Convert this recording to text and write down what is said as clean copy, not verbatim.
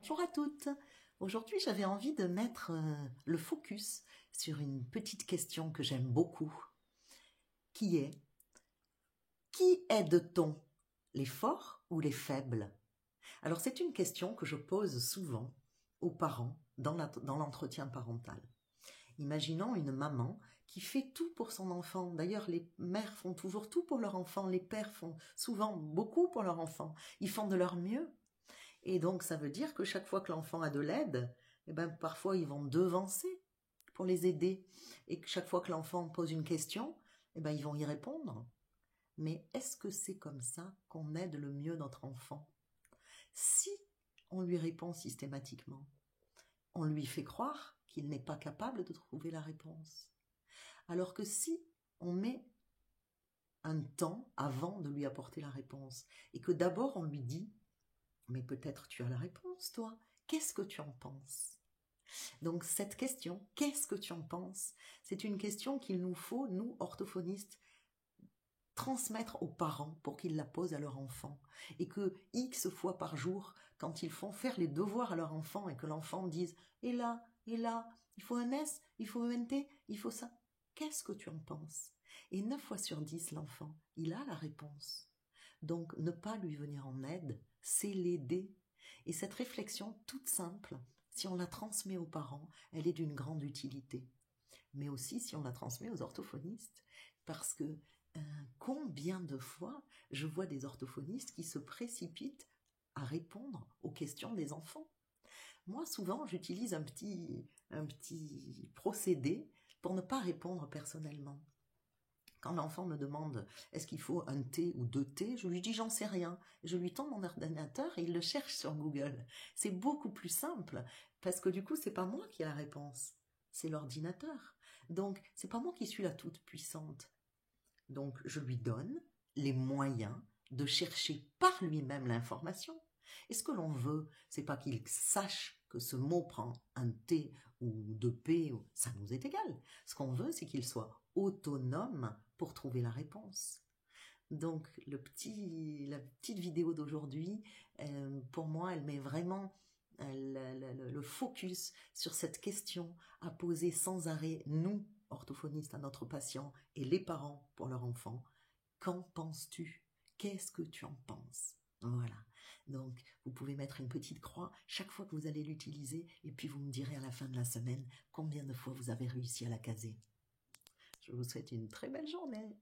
Bonjour à toutes. Aujourd'hui, j'avais envie de mettre le focus sur une petite question que j'aime beaucoup, qui est: qui aide-t-on, les forts ou les faibles? Alors, c'est une question que je pose souvent aux parents dans l'entretien parental. Imaginons une maman qui fait tout pour son enfant. D'ailleurs, les mères font toujours tout pour leur enfant, les pères font souvent beaucoup pour leur enfant. Ils font de leur mieux. Et donc, ça veut dire que chaque fois que l'enfant a de l'aide, parfois ils vont devancer pour les aider. Et que chaque fois que l'enfant pose une question, ils vont y répondre. Mais est-ce que c'est comme ça qu'on aide le mieux notre enfant? Si on lui répond systématiquement, on lui fait croire qu'il n'est pas capable de trouver la réponse. Alors que si on met un temps avant de lui apporter la réponse, et que d'abord on lui dit: mais peut-être tu as la réponse, toi. Qu'est-ce que tu en penses? Donc cette question, qu'est-ce que tu en penses? C'est une question qu'il nous faut, nous, orthophonistes, transmettre aux parents pour qu'ils la posent à leur enfant. Et que X fois par jour, quand ils font faire les devoirs à leur enfant et que l'enfant dise: et là, il faut un S, il faut un T, il faut ça. Qu'est-ce que tu en penses? Et 9 fois sur 10, l'enfant, il a la réponse. Donc, ne pas lui venir en aide, c'est l'aider. Et cette réflexion toute simple, si on la transmet aux parents, elle est d'une grande utilité. Mais aussi si on la transmet aux orthophonistes. Parce que combien de fois je vois des orthophonistes qui se précipitent à répondre aux questions des enfants. Moi, souvent, j'utilise un petit procédé pour ne pas répondre personnellement. Quand l'enfant me demande est-ce qu'il faut un T ou 2 T, je lui dis j'en sais rien. Je lui tends mon ordinateur et il le cherche sur Google. C'est beaucoup plus simple parce que du coup, c'est pas moi qui ai la réponse, c'est l'ordinateur. Donc, c'est pas moi qui suis la toute puissante. Donc, je lui donne les moyens de chercher par lui-même l'information. Et ce que l'on veut, c'est pas qu'il sache que ce mot prend un T ou 2 P, ça nous est égal. Ce qu'on veut, c'est qu'il soit autonome pour trouver la réponse. Donc, la petite vidéo d'aujourd'hui, pour moi, elle met vraiment le focus sur cette question à poser sans arrêt, nous, orthophonistes, à notre patient et les parents pour leur enfant. Qu'en penses-tu? Qu'est-ce que tu en penses? Voilà. Donc, vous pouvez mettre une petite croix chaque fois que vous allez l'utiliser et puis vous me direz à la fin de la semaine combien de fois vous avez réussi à la caser. Je vous souhaite une très belle journée.